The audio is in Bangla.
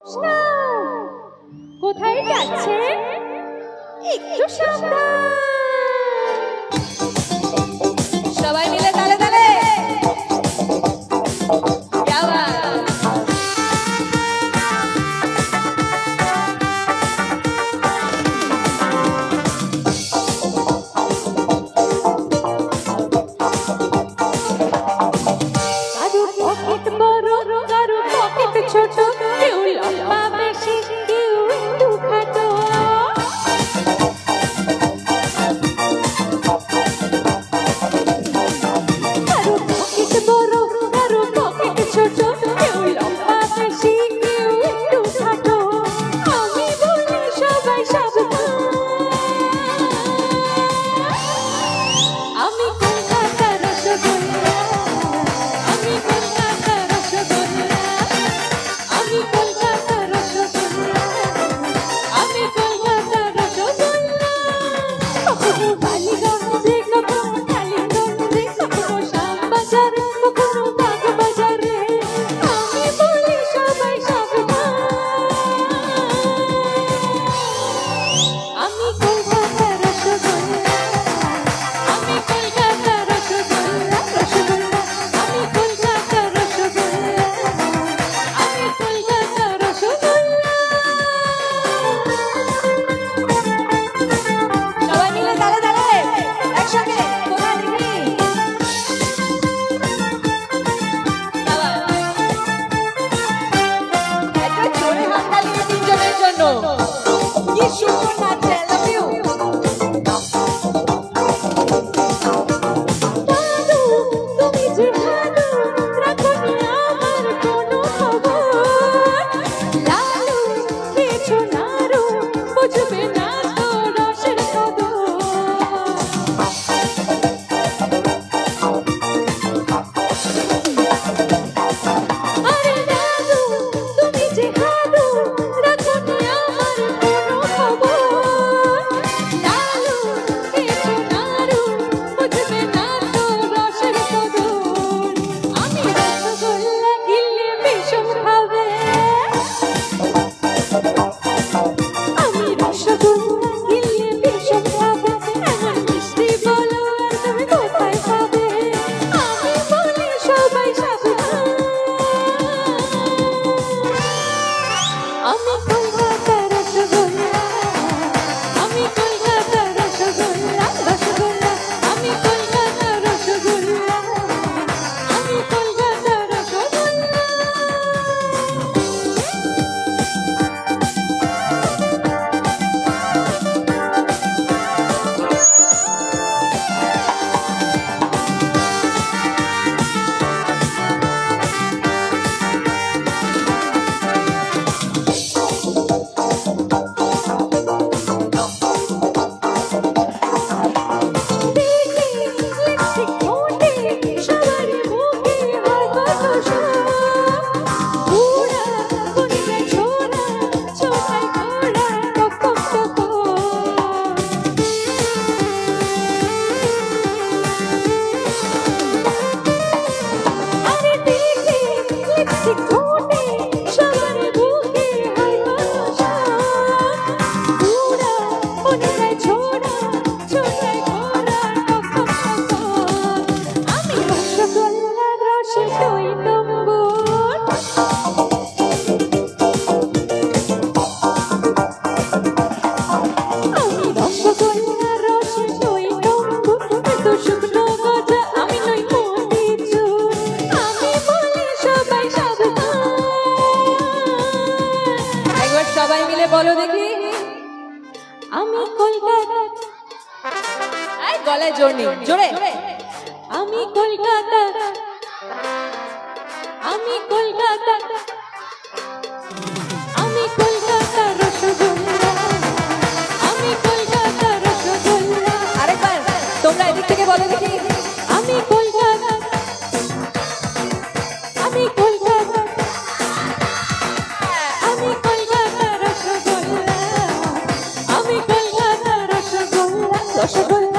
না, কোথায় যাচ্ছে? একটু সাবধান। সবাই মিলে তালে তালে। কারো পকেট বড়, কারো পকেট ছোট, কেউ লম্বা বেশি, কেউ একটু খাটো। কারো পকেট বড়, কারো পকেট ছোট, কেউ লম্বা বেশি, কেউ একটু খাটো। আমি বলি সবাই সাবধান। আমি কলকাতার রসগোল্লা, আমি কলকাতার রসগোল্লা, আমি কলকাতার রসগোল্লা, আমি কলকাতার রসগোল্লা। কখনো বালিগঞ্জে, কখনো টালিগঞ্জে, কখনো শ্যামবাজারে, কখনো বাগবাজারে। আমি বলি সবাই সাবধান। আমি কলকাতার রসগোল্লা, আমি কলকাতার রসগোল্লা, রসগোল্লা, আমি কলকাতার রসগোল্লা, আমি কলকাতার রসগোল্লা। সবাই মিলে তালে তালে একসঙ্গে কোথায় দেখি? একটা জোরে হাততালি তিনজনের জন্য। কি সুন্দর নাচছে, I love you। দাদু, তুমি যে ভালো, রাখোনি আমার কোনো খবর। লালু, খেয়েছো নাড়ু, বুঝবে না তো রসের কদর। আরে দাদু, তুমি যে ভালো, রাখোনি আমার কোনো খবর। লালু, খেয়েছো নাড়ু, বুঝবে না তো রসের কদর। আমি রসগোল্লা গিললে ভীষণ খাবে, আমি রসগোল্লা গিললে ভীষণ খাবে। এমন মিষ্টি বলো আর তুমি কোথায় পাবে? আমি বলি সবাই সাবধান। আমি কলকাতার রসগোল্লা, আমি কলকাতার রসগোল্লা, রসগোল্লা, আমি কলকাতার রসগোল্লা, আমি কলকাতার রসগোল্লা। দেখি লিপস্টিক ঠোঁটে, সবার মুখে হয় কত শখ। বুড়া কনিকে ছোড়া, ছোটাই ঘোড়া, টক টক টক টক। আরে দেখি লিপস্টিক ঠোঁটে, সবার মুখে হয় কত শখ। বুড়া কনিকে ছোড়া, ছোটাই ঘোড়া, টক টক টক টক। আমি রসগোল্লার রসে টই টম্বুর, আমি রসগোল্লার রসে টই টম্বুর। এত শুকনো গজা আমি নই মতিচুর। আমি বলি সবাই সাবধান। একবার সবাই মিলে বলো দেখি। আমি কলকাতা, এই গলায় জোর নেই, জোরে। আমি কলকাতা, আমি কলকাতা, আমি কলকাতা রসগোল্লা, আমি কলকাতা রসগোল্লা। আরেকবার তোমরা এদিক থেকে বলো দেখি। আমি কলকাতা, আমি কলকাতা, আমি কলকাতা রসগোল্লা, আমি কলকাতা রসগোল্লা, রসগোল্লা।